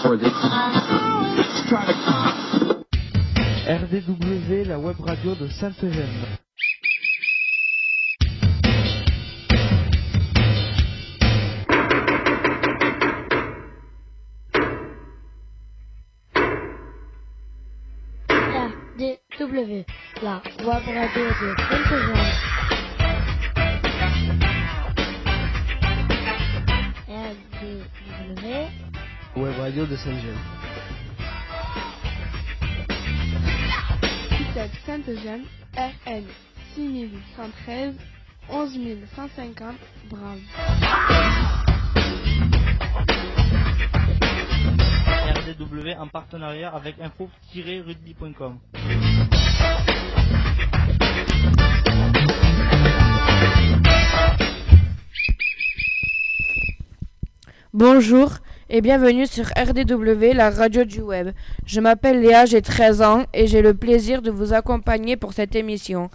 RDW, la web radio de Sainte-Gemme. RDW, la web radio de Sainte-Gemme. RDW, Web radio de Sainte-Gemme. Sainte-Gemme, RN 6113 11150 Brave. RDW en partenariat avec info-rugby.com. Bonjour et bienvenue sur RDW, la radio du web. Je m'appelle Léa, j'ai 13 ans et j'ai le plaisir de vous accompagner pour cette émission.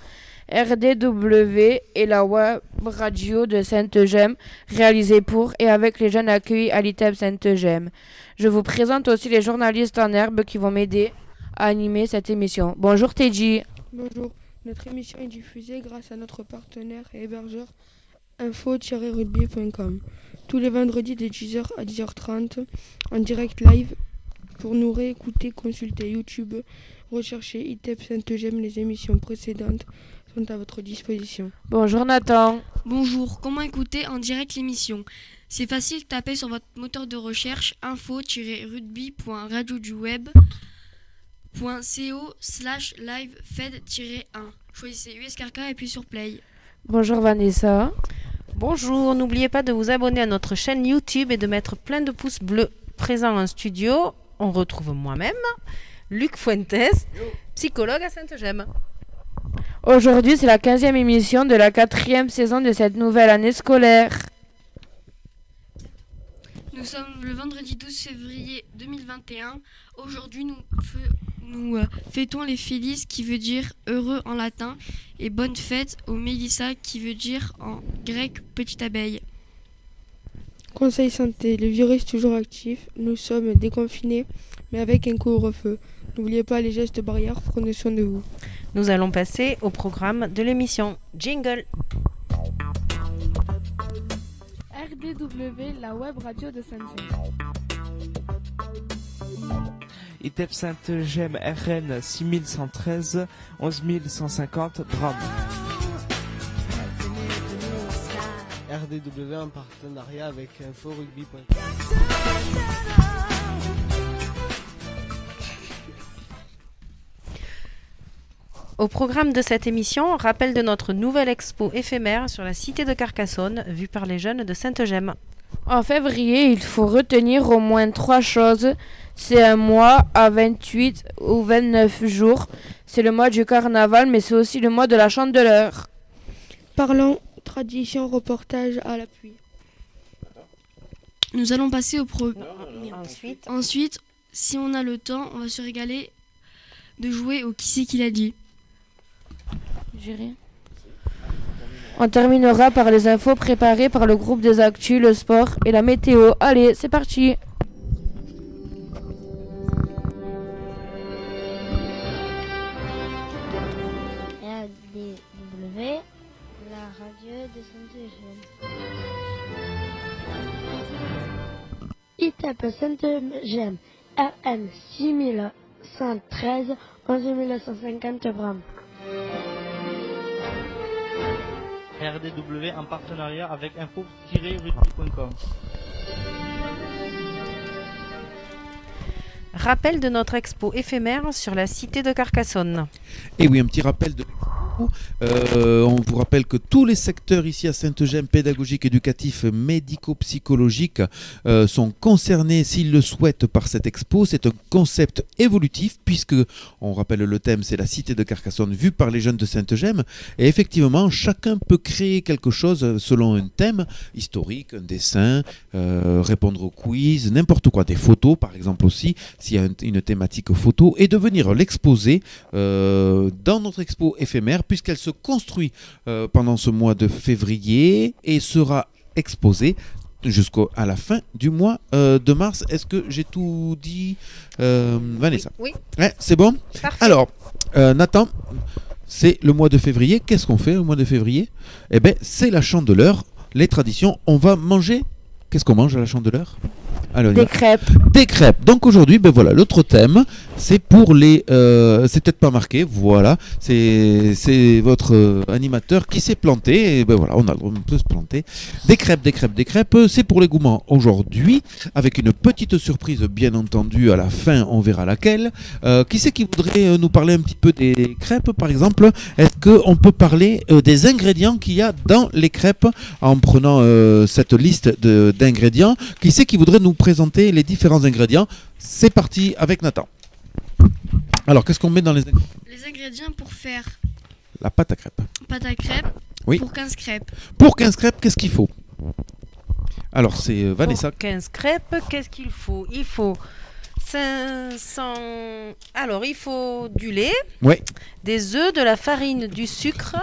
RDW est la web radio de Sainte-Gemme, réalisée pour et avec les jeunes accueillis à l'ITEP Sainte-Gemme. Je vous présente aussi les journalistes en herbe qui vont m'aider à animer cette émission. Bonjour Teddy. Bonjour, notre émission est diffusée grâce à notre partenaire et hébergeur info-rugby.com. Tous les vendredis de 10h à 10h30 en direct live. Pour nous réécouter, consulter YouTube, rechercher ITEP Sainte-Gemme. Les émissions précédentes sont à votre disposition. Bonjour Nathan. Bonjour, comment écouter en direct l'émission? C'est facile, tapez sur votre moteur de recherche info-rugby.radioduweb.co/live-fed-1. Choisissez USKRK et puis sur Play. Bonjour Vanessa. Bonjour, n'oubliez pas de vous abonner à notre chaîne YouTube et de mettre plein de pouces bleus. Présent en studio, on retrouve moi-même, Luc Fuentes, psychologue à Sainte-Gemme. Aujourd'hui, c'est la 15e émission de la 4e saison de cette nouvelle année scolaire. Nous sommes le vendredi 12 février 2021. Aujourd'hui, nous fêtons les Feliz qui veut dire heureux en latin et bonne fête aux Mélissa qui veut dire en grec petite abeille. Conseil santé, le virus toujours actif. Nous sommes déconfinés mais avec un couvre-feu. N'oubliez pas les gestes barrières, prenez soin de vous. Nous allons passer au programme de l'émission. Jingle. RDW, la web radio de Sainte-Gemme. ITEP Sainte-Gemme, RN 6113 11150 Drame. RDW en partenariat avec info-rugby.com. Au programme de cette émission, rappel de notre nouvelle expo éphémère sur la cité de Carcassonne, vue par les jeunes de Sainte-Gemme. En février, il faut retenir au moins 3 choses. C'est un mois à 28 ou 29 jours. C'est le mois du carnaval, mais c'est aussi le mois de la Chandeleur. Parlons tradition, reportage à l'appui. Nous allons passer au Ensuite, si on a le temps, on va se régaler de jouer au Qui c'est qui l'a dit. On terminera par les infos préparées par le groupe des actus, le sport et la météo. Allez, c'est parti. RDW, la radio de Sainte-Gemme. ITEP Sainte-Gemme, RN 6113 11150 Bram. RDW en partenariat avec info-rugby.com. rappel de notre expo éphémère sur la cité de Carcassonne. Et oui, un petit rappel de l'expo. On vous rappelle que tous les secteurs ici à Sainte-Gemme, pédagogiques, éducatifs, médico-psychologiques, sont concernés, s'ils le souhaitent, par cette expo. C'est un concept évolutif, puisque, on rappelle le thème, c'est la cité de Carcassonne vue par les jeunes de Sainte-Gemme. Et effectivement, chacun peut créer quelque chose selon un thème historique, un dessin, répondre au quiz, n'importe quoi, des photos par exemple aussi, s'il y a une thématique photo, et de venir l'exposer dans notre expo éphémère, puisqu'elle se construit pendant ce mois de février et sera exposée jusqu'à la fin du mois de mars. Est-ce que j'ai tout dit, Vanessa? Oui. Ouais, c'est bon. Parfait. Alors, Nathan, c'est le mois de février. Qu'est-ce qu'on fait au mois de février? Eh bien, c'est la Chandeleur. Les traditions, on va manger. Qu'est-ce qu'on mange à la Chandeleur? Alors, Des crêpes. des crêpes. Donc aujourd'hui, ben voilà, l'autre thème, c'est pour les... c'est peut-être pas marqué, voilà. C'est votre animateur qui s'est planté. Et ben voilà, on peut se planter. Des crêpes, des crêpes, des crêpes. C'est pour les gourmands aujourd'hui, avec une petite surprise, bien entendu, à la fin, on verra laquelle. Qui c'est qui voudrait nous parler un petit peu des crêpes, par exemple? Est-ce qu'on peut parler des ingrédients qu'il y a dans les crêpes en prenant cette liste d'ingrédients? Qui c'est qui voudrait nous présenter les différents ingrédients? C'est parti avec Nathan. Alors, qu'est-ce qu'on met dans les ingrédients? Les ingrédients pour faire La pâte à crêpes. pâte à crêpes Oui. pour 15 crêpes. Pour 15 crêpes, qu'est-ce qu'il faut? Alors, c'est Vanessa. Pour 15 crêpes, qu'est-ce qu'il faut? Il faut 500... Alors, il faut du lait, Ouais. des œufs, de la farine, du sucre.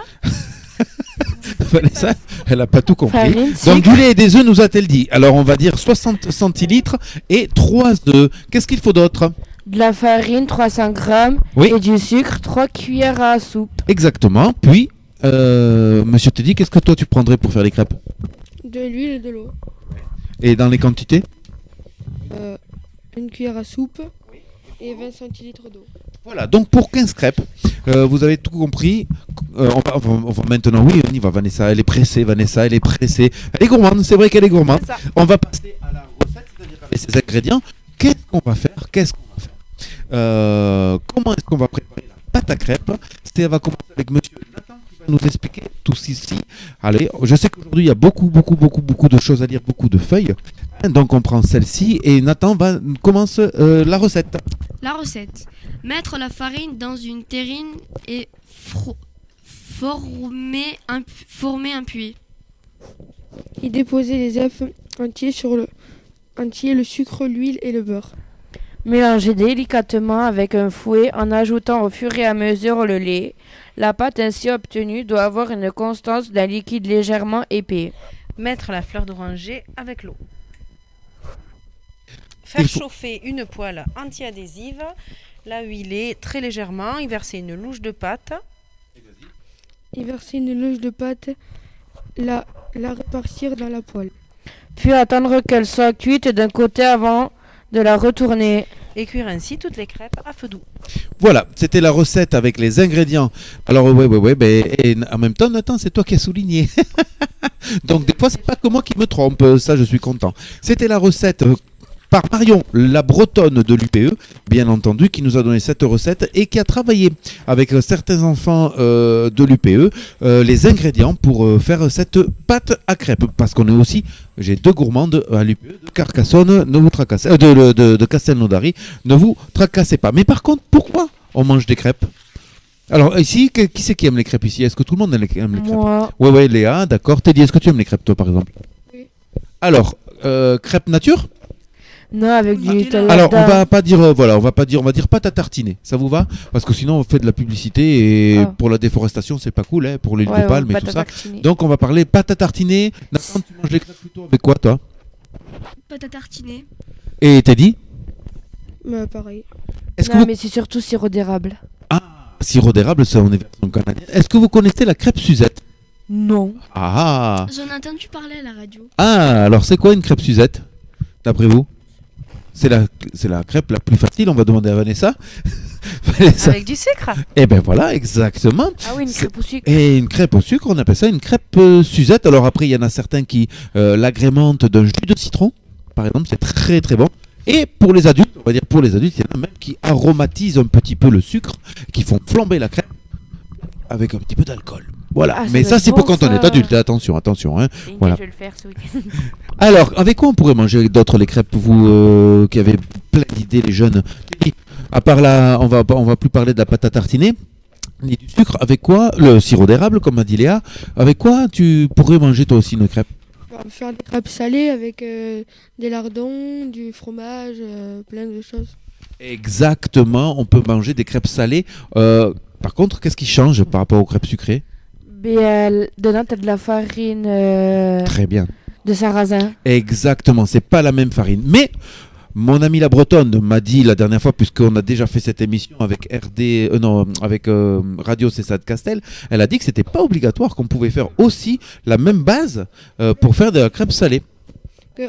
Vanessa, elle n'a pas tout compris. Farine, Donc, sucre. du lait et des œufs, nous a-t-elle dit? Alors, on va dire 60 centilitres et 3 œufs. Qu'est-ce qu'il faut d'autre? De la farine, 300 grammes. Oui. Et du sucre, 3 cuillères à soupe. Exactement. Puis, monsieur Teddy, qu'est-ce que toi tu prendrais pour faire les crêpes? De l'huile et de l'eau. Et dans les quantités? Une cuillère à soupe et 20 centilitres d'eau. Voilà, donc pour 15 crêpes, vous avez tout compris. On va maintenant, oui, on y va, Vanessa, elle est pressée, Vanessa, elle est pressée. Elle est gourmande, c'est vrai qu'elle est gourmande. C'est ça. On va passer à la recette, c'est-à-dire avec ces ingrédients. Qu'est-ce qu'on va faire? Comment est-ce qu'on va préparer la pâte à crêpes? On va commencer avec monsieur Nathan qui va nous expliquer tout ceci. Allez, je sais qu'aujourd'hui il y a beaucoup de choses à lire, beaucoup de feuilles. Donc on prend celle-ci et Nathan commence la recette. La recette. Mettre la farine dans une terrine et former un puits. Et déposer les œufs entiers le sucre, l'huile et le beurre. Mélangez délicatement avec un fouet en ajoutant au fur et à mesure le lait. La pâte ainsi obtenue doit avoir une constance d'un liquide légèrement épais. Mettre la fleur d'oranger avec l'eau. Faire chauffer une poêle anti-adhésive, la huiler très légèrement, y verser une louche de pâte. Y verser une louche de pâte, la répartir dans la poêle. Puis attendre qu'elle soit cuite d'un côté avant de la retourner. Et cuire ainsi toutes les crêpes à feu doux. Voilà, c'était la recette avec les ingrédients. Alors ouais, et en même temps, Nathan, c'est toi qui as souligné. Donc des fois, c'est pas que moi qui me trompe, ça je suis content. C'était la recette par Marion, la bretonne de l'UPE, bien entendu, qui nous a donné cette recette et qui a travaillé avec certains enfants de l'UPE les ingrédients pour faire cette pâte à crêpes. Parce qu'on est aussi, j'ai 2 gourmandes à l'UPE, de Carcassonne, ne vous tracassez, de Castelnaudary, ne vous tracassez pas. Mais par contre, pourquoi on mange des crêpes? Alors ici, qui c'est qui aime les crêpes ici? Est-ce que tout le monde aime les crêpes? Moi. Ouais, Léa, d'accord. Teddy, est-ce que tu aimes les crêpes toi par exemple? Oui. Alors, crêpes nature? Non, avec du Nutella. Alors, on va pas dire, on va dire pâte à tartiner. Ça vous va? Parce que sinon, on fait de la publicité et pour la déforestation, c'est pas cool, hein, pour l'huile de palme et tout ça. Donc, on va parler pâte à tartiner. Nathan, tu manges les crêpes plutôt avec quoi, toi? Pâte à tartiner. Et Teddy? Pareil. Non, mais c'est surtout sirop d'érable. Ah, sirop d'érable, ça, on est version canadienne. Est-ce que vous connaissez la crêpe Suzette? Non. Ah. J'en ai entendu parler à la radio. Ah, alors c'est quoi une crêpe Suzette, d'après vous? C'est la crêpe la plus facile, on va demander à Vanessa. Vanessa. Avec du sucre. Et ben voilà, exactement. Ah oui, une crêpe au sucre. Et une crêpe au sucre, on appelle ça une crêpe Suzette. Alors après, il y en a certains qui l'agrémentent d'un jus de citron, par exemple, c'est très très bon. Et pour les adultes, on va dire pour les adultes, il y en a même qui aromatisent un petit peu le sucre, qui font flamber la crêpe avec un petit peu d'alcool. Voilà, Ah, mais ça c'est pour quand on est adulte, attention, hein. Voilà. Je vais le faire ce week-end. Alors, avec quoi on pourrait manger d'autres les crêpes, vous qui avez plein d'idées, les jeunes? À part là, on va plus parler de la pâte à tartiner, ni du sucre. Avec quoi? Le sirop d'érable, comme a dit Léa. Avec quoi tu pourrais manger toi aussi une crêpe? On va faire des crêpes salées avec des lardons, du fromage, plein de choses. Exactement, on peut manger des crêpes salées. Par contre, qu'est-ce qui change par rapport aux crêpes sucrées? Dedans, t'as de la farine. Très bien. De sarrasin. Exactement, c'est pas la même farine. Mais mon ami la Bretonne m'a dit la dernière fois, puisqu'on a déjà fait cette émission avec Radio Cessade de Castel, elle a dit que c'était pas obligatoire, qu'on pouvait faire aussi la même base pour faire de la crêpe salée.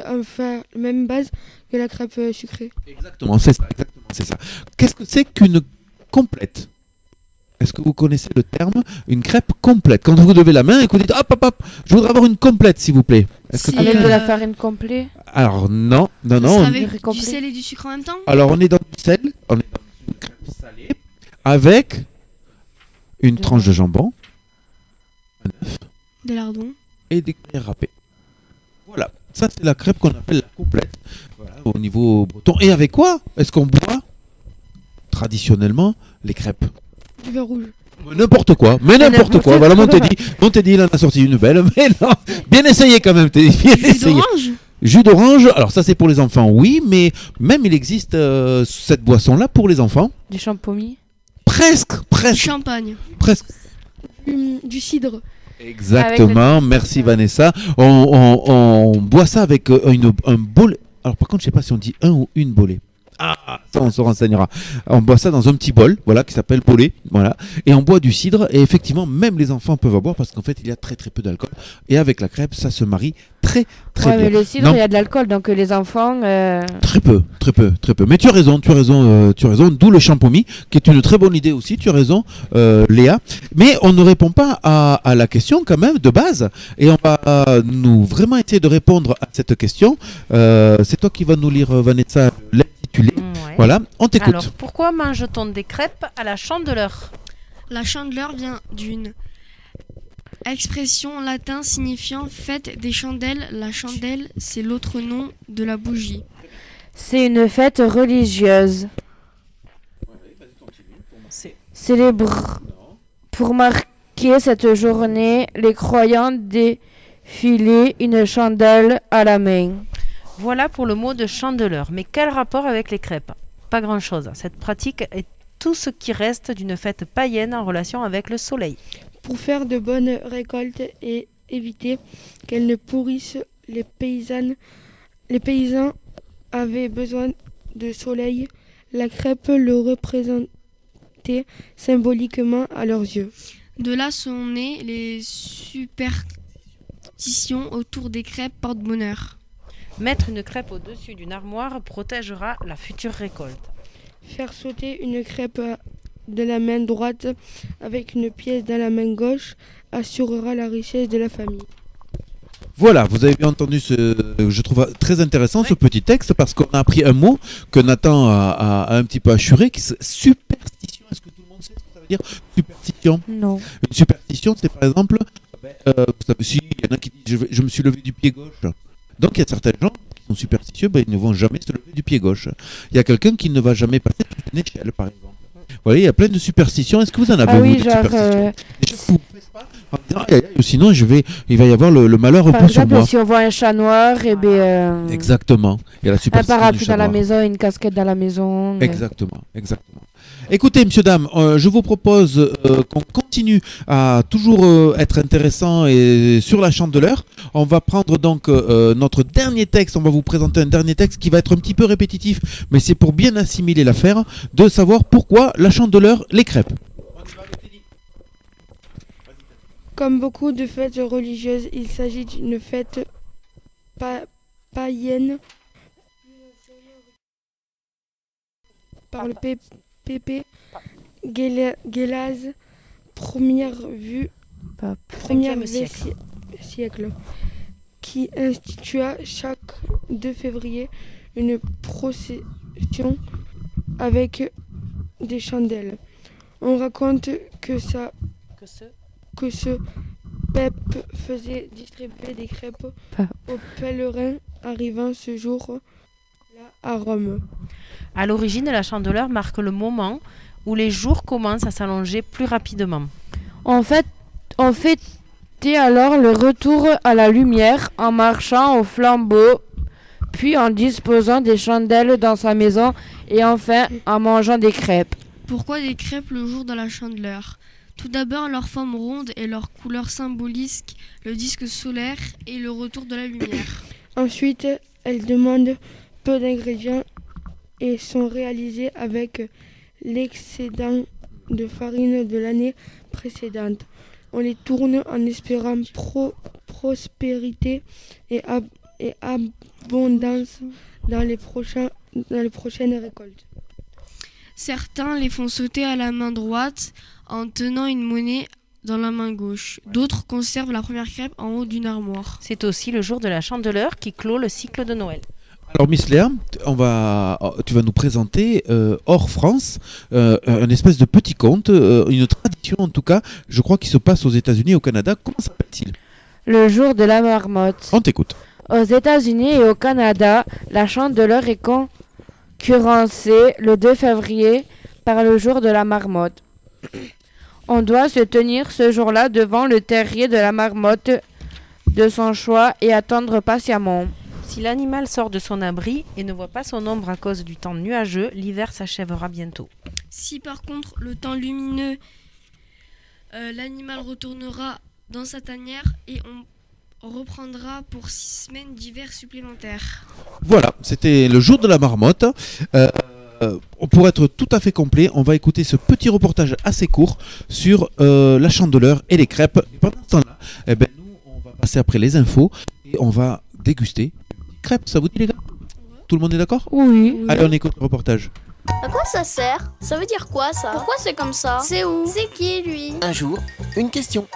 Enfin, même base que la crêpe sucrée. Exactement, c'est ça. Qu'est-ce que c'est qu'une complète? Est-ce que vous connaissez le terme une crêpe complète? Quand vous levez la main et que vous dites hop, je voudrais avoir une complète s'il vous plaît. Avec de la farine complète? Alors non. Avec du sel et du sucre en même temps? Alors on est dans du sel, on est dans une crêpe salée avec une tranche de jambon, un œuf, des lardons et des gruyères râpées. Voilà, ça c'est la crêpe qu'on appelle la complète. Voilà, au niveau breton. Et avec quoi est-ce qu'on boit traditionnellement les crêpes? Du vin rouge. N'importe quoi. Voilà, mon Teddy, il en a sorti une belle. Mais non, bien essayé quand même, Teddy. Jus d'orange? Jus d'orange, alors ça c'est pour les enfants, oui, mais même il existe cette boisson-là pour les enfants. Du champomis? Presque. Du champagne? Presque. Du cidre. Exactement, merci Vanessa. On boit ça avec un bol. Alors par contre, je sais pas si on dit un ou une bolée. Ah, ça on se renseignera. On boit ça dans un petit bol, voilà, qui s'appelle bolé, voilà. Et on boit du cidre, et effectivement, même les enfants peuvent en boire parce qu'en fait, il y a très peu d'alcool. Et avec la crêpe, ça se marie très bien. Mais le cidre, il y a de l'alcool, donc les enfants. Très peu. Mais tu as raison. D'où le champomis, qui est une très bonne idée aussi. Tu as raison, Léa. Mais on ne répond pas à la question quand même de base, et on va nous vraiment essayer de répondre à cette question. C'est toi qui vas nous lire, Vanessa, l'intitulé. Ouais. Voilà, on t'écoute. Alors, pourquoi mange-t-on des crêpes à la chandeleur? La chandeleur vient d'une expression latine signifiant fête des chandelles. La chandelle, c'est l'autre nom de la bougie. C'est une fête religieuse. Célèbre. Pour marquer cette journée, les croyants défilaient une chandelle à la main. Voilà pour le mot de chandeleur. Mais quel rapport avec les crêpes? Pas grand-chose. Cette pratique est tout ce qui reste d'une fête païenne en relation avec le soleil. Pour faire de bonnes récoltes et éviter qu'elles ne pourrissent, les paysans avaient besoin de soleil. La crêpe le représentait symboliquement à leurs yeux. De là sont nées les superstitions autour des crêpes porte-bonheur. Mettre une crêpe au-dessus d'une armoire protégera la future récolte. Faire sauter une crêpe de la main droite avec une pièce dans la main gauche assurera la richesse de la famille. Voilà, vous avez bien entendu je trouve très intéressant ce petit texte parce qu'on a appris un mot que Nathan a un petit peu assuré, qui est superstition. Est-ce que tout le monde sait ce que ça veut dire, superstition? Non. Une superstition, c'est par exemple, si il y en a qui disent je me suis levé du pied gauche. Donc il y a certains gens qui sont superstitieux, ils ne vont jamais se lever du pied gauche. Il y a quelqu'un qui ne va jamais passer toute une échelle, par exemple. Vous voyez, il y a plein de superstitions. Est-ce que vous en avez oui, des genre, superstitions? Déjà, vous ne faites pas en disant, sinon il va y avoir le malheur par repos sur exemple, moi. si on voit un chat noir, Exactement. Il y a la un superstition parapluie du chat dans la noir. maison, une casquette dans la maison. Exactement. Écoutez, messieurs, dames, je vous propose qu'on continue à toujours être intéressant et sur la chandeleur. On va prendre donc notre dernier texte, on va vous présenter un dernier texte qui va être un petit peu répétitif, mais c'est pour bien assimiler l'affaire, de savoir pourquoi la chandeleur, les crêpes. Comme beaucoup de fêtes religieuses, il s'agit d'une fête païenne par le Pépé Guélaz, première siècle, qui institua chaque 2 février une procession avec des chandelles. On raconte que ce Pep faisait distribuer des crêpes aux pèlerins arrivant ce jour-là à Rome. À l'origine, la chandeleur marque le moment où les jours commencent à s'allonger plus rapidement. En fait, on fêtait alors le retour à la lumière en marchant au flambeau, puis en disposant des chandelles dans sa maison et enfin en mangeant des crêpes. Pourquoi des crêpes le jour de la chandeleur? Tout d'abord, leur forme ronde et leur couleur symbolisent le disque solaire et le retour de la lumière. Ensuite, elles demandent peu d'ingrédients et sont réalisées avec l'excédent de farine de l'année précédente. On les tourne en espérant prospérité et abondance dans les prochaines récoltes. Certains les font sauter à la main droite en tenant une monnaie dans la main gauche. D'autres conservent la première crêpe en haut d'une armoire. C'est aussi le jour de la Chandeleur qui clôt le cycle de Noël. Alors Miss Léa, tu vas nous présenter hors France un espèce de petit conte, une tradition en tout cas, je crois qui se passe aux États-Unis et au Canada. Comment s'appelle-t-il? Le jour de la marmotte. On t'écoute. Aux États-Unis et au Canada, la Chandeleur est concurrencée le 2 février par le jour de la marmotte. On doit se tenir ce jour-là devant le terrier de la marmotte de son choix et attendre patiemment. Si l'animal sort de son abri et ne voit pas son ombre à cause du temps nuageux, l'hiver s'achèvera bientôt. Si par contre le temps lumineux, l'animal retournera dans sa tanière et on reprendra pour 6 semaines d'hiver supplémentaires. Voilà, c'était le jour de la marmotte. Pour être tout à fait complet, on va écouter ce petit reportage assez court sur la Chandeleur et les crêpes. Et pendant ce temps-là, nous, on va passer après les infos et on va déguster crêpes. Ça vous dit les gars? Tout le monde est d'accord? Oui. Allez, on écoute le reportage. À quoi ça sert? Ça veut dire quoi ça? Pourquoi c'est comme ça? C'est où? C'est qui lui? Un jour, une question.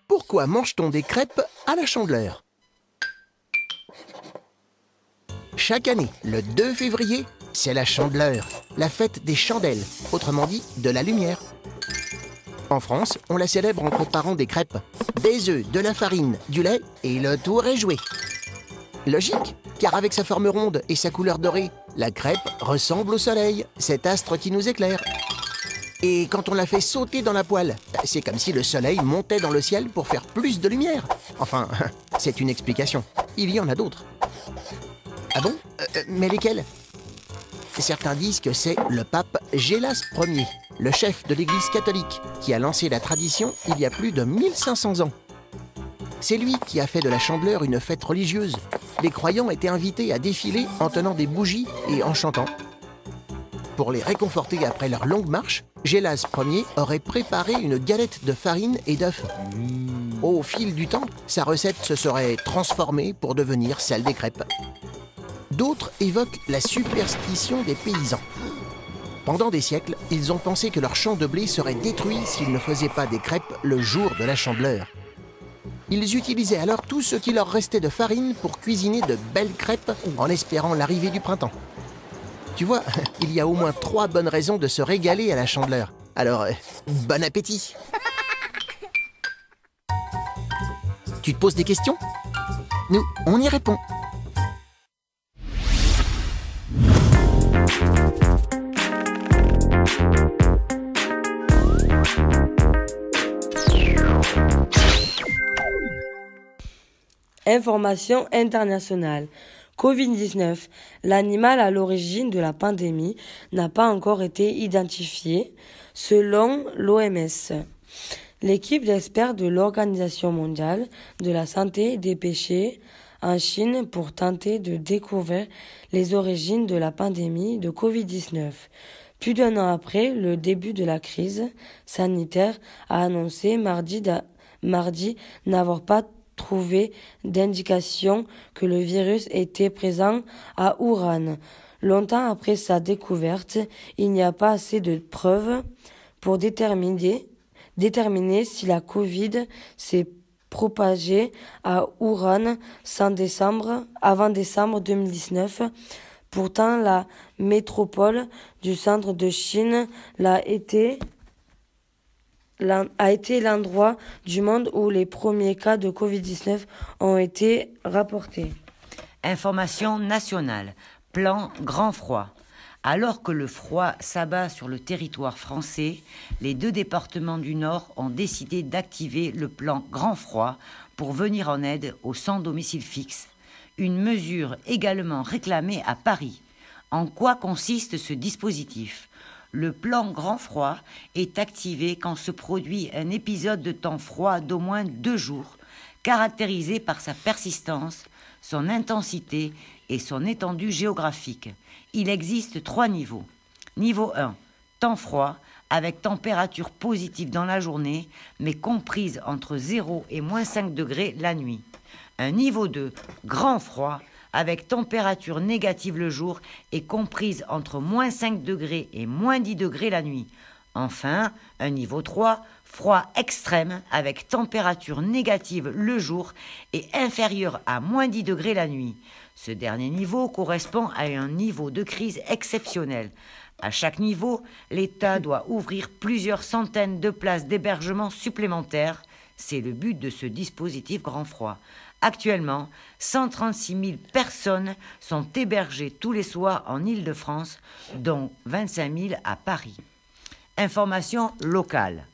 Pourquoi mange-t-on des crêpes à la Chandeleur? Chaque année, le 2 février, c'est la Chandeleur, la fête des chandelles, autrement dit de la lumière. En France, on la célèbre en préparant des crêpes, des œufs, de la farine, du lait et le tour est joué. Logique, car avec sa forme ronde et sa couleur dorée, la crêpe ressemble au soleil, cet astre qui nous éclaire. Et quand on la fait sauter dans la poêle, c'est comme si le soleil montait dans le ciel pour faire plus de lumière. Enfin, c'est une explication. Il y en a d'autres. Ah bon? Mais lesquelles? Certains disent que c'est le pape Gélas Ier, le chef de l'Église catholique, qui a lancé la tradition il y a plus de 1500 ans. C'est lui qui a fait de la Chandeleur une fête religieuse. Les croyants étaient invités à défiler en tenant des bougies et en chantant. Pour les réconforter après leur longue marche, Gélas Ier aurait préparé une galette de farine et d'œufs. Au fil du temps, sa recette se serait transformée pour devenir celle des crêpes. D'autres évoquent la superstition des paysans. Pendant des siècles, ils ont pensé que leur champ de blé serait détruit s'ils ne faisaient pas des crêpes le jour de la Chandeleur. Ils utilisaient alors tout ce qui leur restait de farine pour cuisiner de belles crêpes en espérant l'arrivée du printemps. Tu vois, il y a au moins 3 bonnes raisons de se régaler à la Chandeleur. Alors, bon appétit! Tu te poses des questions? Nous, on y répond. Information internationale. Covid-19. L'animal à l'origine de la pandémie n'a pas encore été identifié, selon l'OMS. L'équipe d'experts de l'Organisation mondiale de la santé dépêchée en Chine pour tenter de découvrir les origines de la pandémie de Covid-19. Plus d'un an après le début de la crise sanitaire, a annoncé mardi n'avoir pas trouvé d'indication que le virus était présent à Wuhan. Longtemps après sa découverte, il n'y a pas assez de preuves pour déterminer si la Covid s'est propagée à Wuhan avant décembre 2019. Pourtant, la métropole du centre de Chine a été l'endroit du monde où les premiers cas de Covid-19 ont été rapportés. Information nationale. Plan grand froid. Alors que le froid s'abat sur le territoire français, les 2 départements du Nord ont décidé d'activer le plan grand froid pour venir en aide aux sans domicile fixe. Une mesure également réclamée à Paris. En quoi consiste ce dispositif ? Le plan grand froid est activé quand se produit un épisode de temps froid d'au moins 2 jours, caractérisé par sa persistance, son intensité et son étendue géographique. Il existe 3 niveaux. Niveau 1, temps froid, avec température positive dans la journée, mais comprise entre 0 et moins 5 degrés la nuit. Un niveau 2, grand froid, avec température négative le jour et comprise entre moins 5 degrés et moins 10 degrés la nuit. Enfin, un niveau 3, froid extrême, avec température négative le jour et inférieure à moins 10 degrés la nuit. Ce dernier niveau correspond à un niveau de crise exceptionnel. À chaque niveau, l'État doit ouvrir plusieurs centaines de places d'hébergement supplémentaires. C'est le but de ce dispositif grand froid. Actuellement, 136 000 personnes sont hébergées tous les soirs en Île-de-France, dont 25 000 à Paris. Information locale.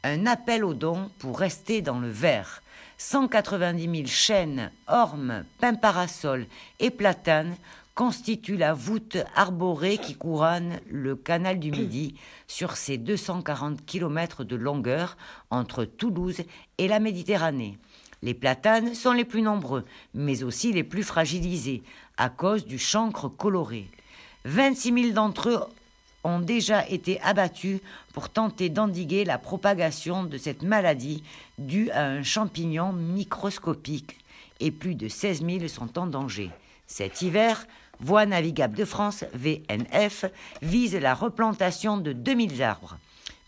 Un appel aux dons pour rester dans le vert. 190 000 chênes, ormes, pins parasols et platanes constituent la voûte arborée qui couronne le canal du Midi sur ses 240 km de longueur entre Toulouse et la Méditerranée. Les platanes sont les plus nombreux, mais aussi les plus fragilisés, à cause du chancre coloré. 26 000 d'entre eux ont déjà été abattus pour tenter d'endiguer la propagation de cette maladie due à un champignon microscopique, et plus de 16 000 sont en danger. Cet hiver, Voies navigables de France, VNF, vise la replantation de 2000 arbres.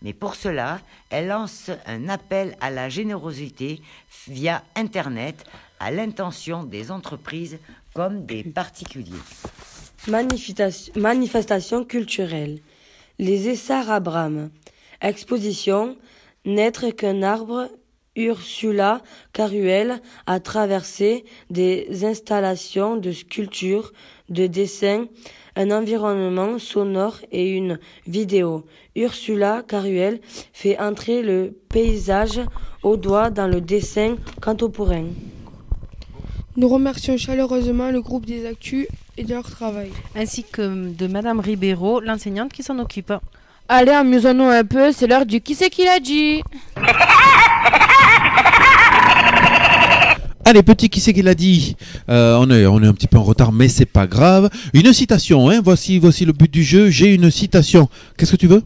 Mais pour cela, elle lance un appel à la générosité via Internet à l'intention des entreprises comme des particuliers. Manifestation culturelle. Les Essarts à Bram. Exposition. N'être qu'un arbre. Ursula Caruel a traversé des installations de sculpture, de dessin, un environnement sonore et une vidéo. Ursula Caruel fait entrer le paysage au doigt dans le dessin contemporain. Nous remercions chaleureusement le groupe des Actus et de leur travail. Ainsi que de Madame Ribeiro, l'enseignante qui s'en occupe. Allez, amusons-nous un peu, c'est l'heure du qui c'est qui l'a dit. Allez, petit, qui c'est qui l'a dit? On est un petit peu en retard, mais c'est pas grave. Une citation, hein. Voici le but du jeu. J'ai une citation. Qu'est-ce que tu veux?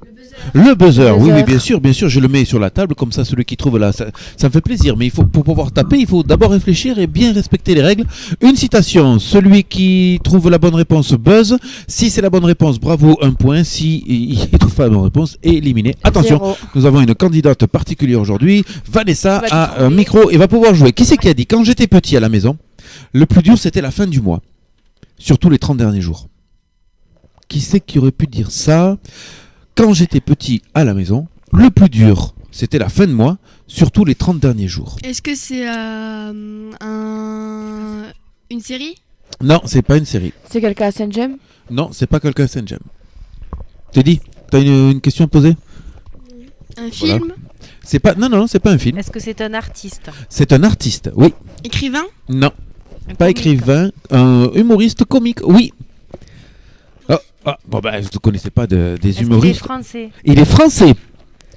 Le buzzer. Oui, bien sûr, je le mets sur la table, comme ça, celui qui trouve là, ça me fait plaisir. Mais pour pouvoir taper, il faut d'abord réfléchir et bien respecter les règles. Une citation, celui qui trouve la bonne réponse buzz. Si c'est la bonne réponse, bravo, 1 point. Si il ne trouve pas la bonne réponse, éliminé. Attention, 0. Nous avons une candidate particulière aujourd'hui. Vanessa a un micro et va pouvoir jouer. Qui c'est qui a dit? Quand j'étais petit à la maison, le plus dur c'était la fin du mois, surtout les 30 derniers jours. Qui c'est qui aurait pu dire ça? Quand j'étais petit à la maison, le plus dur c'était la fin de mois, surtout les 30 derniers jours. Est-ce que c'est une série? Non, c'est pas une série. C'est quelqu'un à Saint-Gem? Non, c'est pas quelqu'un à Saint-Gem. T'es dit? T'as une question à poser? Un film? Voilà. C'est pas, non, c'est pas un film. Est-ce que c'est un artiste? C'est un artiste, oui. Écrivain? Non, pas écrivain. Un humoriste comique, oui. Bon, vous ne connaissez pas des humoristes. Il est français? Il est français,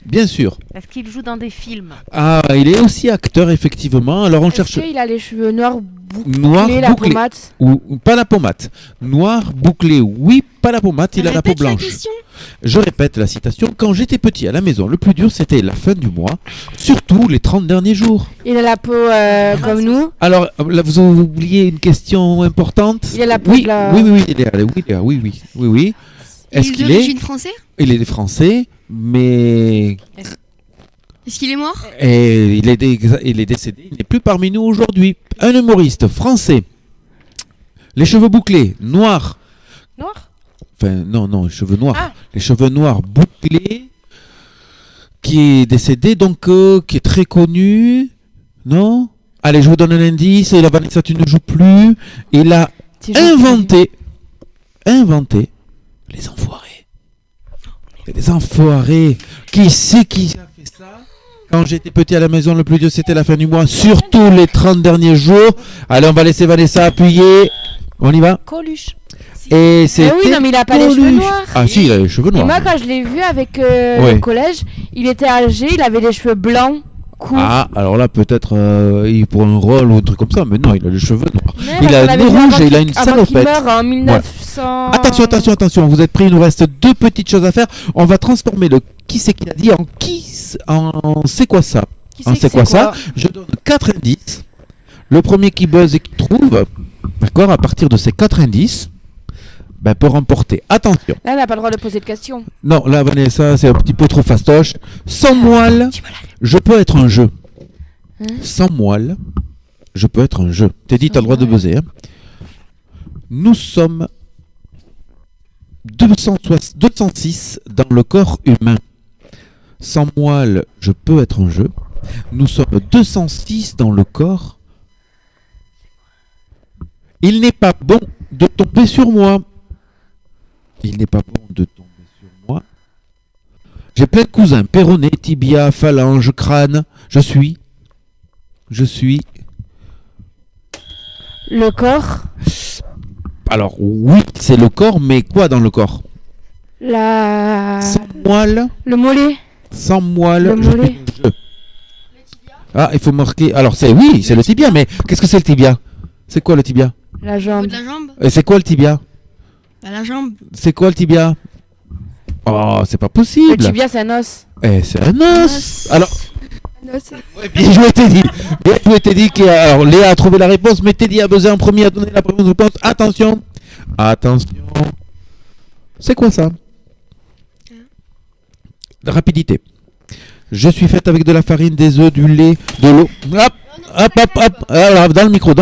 bien sûr. Est-ce qu'il joue dans des films? Ah, il est aussi acteur, effectivement. Alors on cherche. Est-ce qu'il a les cheveux noirs bouclés, la pommade? Ou pas la pommade. Noir bouclé, oui, pas la pommade, il a la peau blanche. Je répète la citation. Quand j'étais petit à la maison, le plus dur c'était la fin du mois, surtout les 30 derniers jours. Il a la peau comme nous. Alors, là, vous avez oublié une question importante. Il a la peau oui, de la... oui, il est oui. Est-ce qu'il est d'origine français? Il est français, mais... Est-ce qu'il est mort? Et il est décédé, il n'est plus parmi nous aujourd'hui. Un humoriste français, les cheveux bouclés, noirs. Noir? Enfin, non, les cheveux noirs. Ah. Les cheveux noirs bouclés, qui est décédé, donc, qui est très connu. Non? Allez, je vous donne un indice. Et la Vanessa, tu ne joues plus. Il a inventé les enfoirés. C'est des enfoirés. Qui c'est qui a fait ça? Quand j'étais petit à la maison, le plus dur, c'était la fin du mois, surtout les 30 derniers jours. Allez, on va laisser Vanessa appuyer. On y va? Coluche. Et c'était oui, non, mais il a pas les cheveux noirs. Ah si, il a les cheveux noirs. Et moi, quand je l'ai vu avec le collège, il était âgé, il avait les cheveux blancs, courts. Ah, alors là, peut-être il pour un rôle ou un truc comme ça, mais non, il a les cheveux noirs. Mais il a le nez rouge et il a une avant qu'il salopette. meure en 1900. Attention, vous êtes prêts, il nous reste 2 petites choses à faire. On va transformer le qui c'est qu'il a dit en c'est quoi ça. En c'est quoi ça. Je donne 4 indices. Le premier qui buzz et qui trouve, d'accord, à partir de ces 4 indices, peut remporter. Attention. Là, elle n'a pas le droit de poser de questions. Non, là, Vanessa, c'est un petit peu trop fastoche. Sans moelle, je peux être un jeu. Sans moelle, je peux être un jeu. Teddy, t'as le droit de buzzer. Hein. Nous sommes 206 dans le corps humain. Sans moelle, je peux être un jeu. Nous sommes 206 dans le corps. Il n'est pas bon de tomber sur moi. Il n'est pas bon de tomber sur moi. J'ai plein de cousins. Péroné, tibia, phalange, crâne. Je suis. Le corps. Alors oui, c'est le corps, mais quoi dans le corps? Sans moelle. Le mollet. Sans moelle. Le mollet. Ah, il faut marquer. Alors c'est le tibia, mais qu'est-ce que c'est le tibia? C'est quoi le tibia? La jambe. De la jambe. Et c'est quoi le tibia? La jambe. C'est quoi le tibia? Oh, c'est pas possible. Le tibia, c'est un os. C'est un os. Alors. Ouais, bien joué Teddy. Bien joué Teddy. Alors Léa a trouvé la réponse, mais Teddy a buzzé en premier, a donné la première réponse. Attention. C'est quoi ça? Rapidité. Je suis faite avec de la farine, des œufs, du lait, de l'eau. Hop. Alors, dans le micro.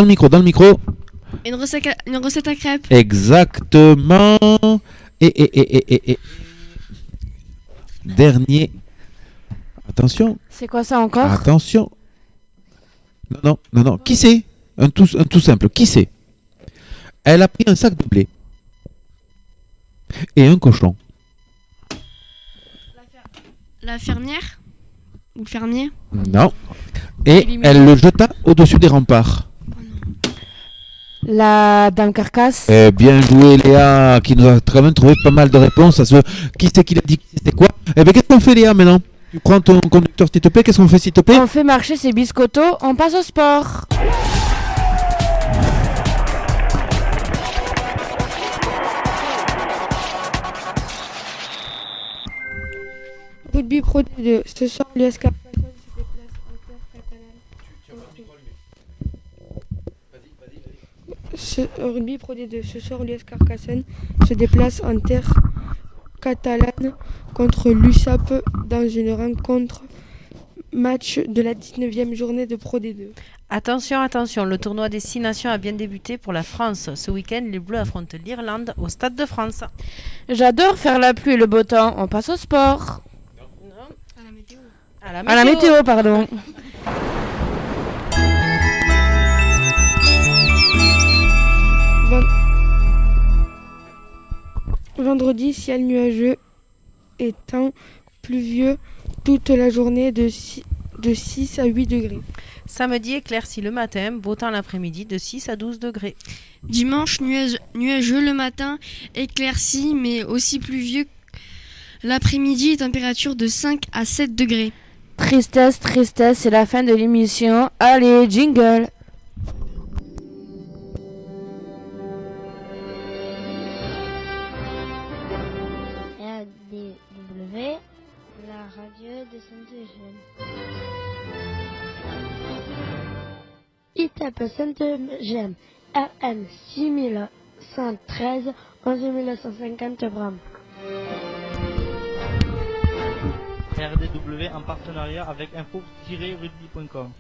Une recette à crêpes. Exactement. Et. Dernier. Attention. C'est quoi ça encore? Attention. Non. Qui c'est? Un tout simple. Qui c'est? Elle a pris un sac de blé. Et un cochon. La fermière? Ou le fermier? Non. Et elle le jeta au-dessus des remparts. La dame carcasse. Bien joué Léa, qui nous a quand même trouvé pas mal de réponses à ce qui c'est qu'il a dit, c'était quoi. Qu'est-ce qu'on fait Léa maintenant? Tu prends ton conducteur s'il te plaît, qu'est-ce qu'on fait s'il te plaît? On fait marcher ses biscottos, on passe au sport. Rugby Pro D2. Ce soir, l'US Carcassonne se déplace en terre catalane. Rugby Pro D2. Ce soir, l'US Carcassonne se déplace en terre catalane contre l'USAP dans une rencontre match de la 19e journée de Pro D2. Attention, le tournoi des 6 nations a bien débuté pour la France. Ce week-end, les Bleus affrontent l'Irlande au Stade de France. J'adore faire la pluie et le beau temps. On passe au sport. À la météo, pardon. Vendredi, ciel nuageux et temps pluvieux toute la journée de 6 à 8 degrés. Samedi, éclairci le matin, beau temps l'après-midi de 6 à 12 degrés. Dimanche, nuageux le matin, éclairci mais aussi pluvieux l'après-midi, température de 5 à 7 degrés. Tristesse, c'est la fin de l'émission. Allez, jingle. RDW, la radio de Saint-Eugène. ITEP Saint-Eugène, RM 6113, 11950 grammes. RDW en partenariat avec info-rugby.com.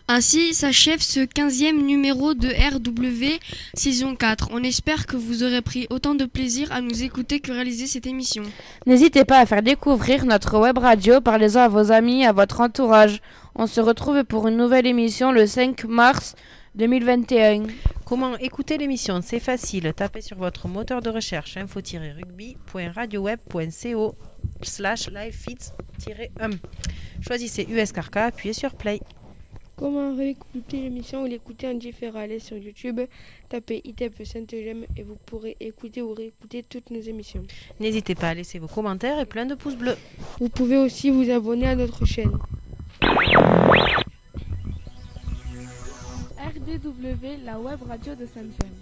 Ainsi s'achève ce 15e numéro de RW saison 4. On espère que vous aurez pris autant de plaisir à nous écouter que réaliser cette émission. N'hésitez pas à faire découvrir notre web radio, parlez-en à vos amis, à votre entourage. On se retrouve pour une nouvelle émission le 5 mars 2021. Comment écouter l'émission? C'est facile. Tapez sur votre moteur de recherche info-rugby.radioweb.co/livefeeds-1. Choisissez USKRK, appuyez sur Play. Comment réécouter l'émission ou l'écouter en différé? Allez sur YouTube, tapez ITEP Sainte-Gemme et vous pourrez écouter ou réécouter toutes nos émissions. N'hésitez pas à laisser vos commentaires et plein de pouces bleus. Vous pouvez aussi vous abonner à notre chaîne. RDW, la web radio de Sainte-Gemme.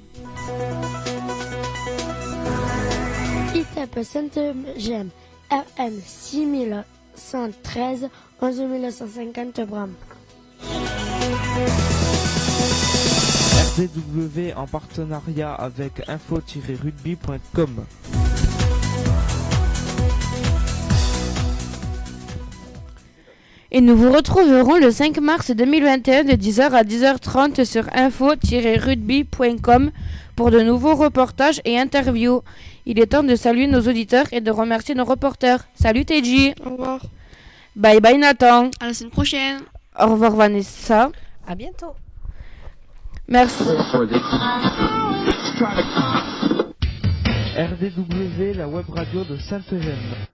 ITEP Sainte-Gemme, RN 6113, 11150 Bram. RDW en partenariat avec info-rugby.com. Et nous vous retrouverons le 5 mars 2021 de 10h à 10h30 sur info-rugby.com pour de nouveaux reportages et interviews. Il est temps de saluer nos auditeurs et de remercier nos reporters. Salut Teji. Au revoir. Bye bye Nathan. À la semaine prochaine. Au revoir Vanessa. À bientôt. Merci. RDW, la web radio de Sainte-Gemme.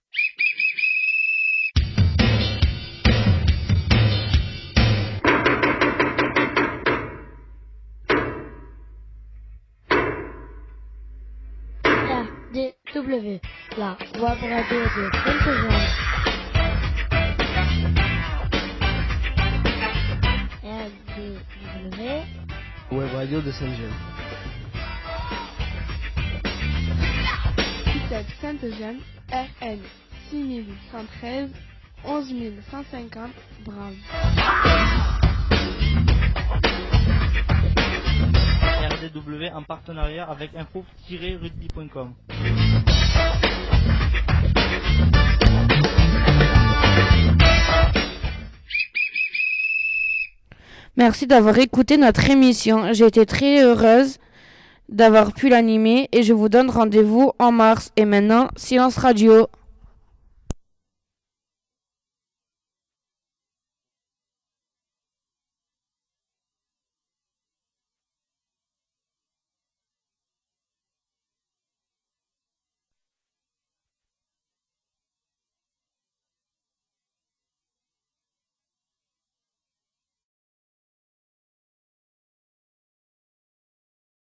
RDW, la web radio de Sainte-Gemme. RDW, web radio de Sainte-Gemme. ITEP Sainte-Gemme, RN 6113, 11150 Bram. RDW en partenariat avec info-rugby.com. Merci d'avoir écouté notre émission. J'ai été très heureuse d'avoir pu l'animer et je vous donne rendez-vous en mars. Et maintenant, silence radio.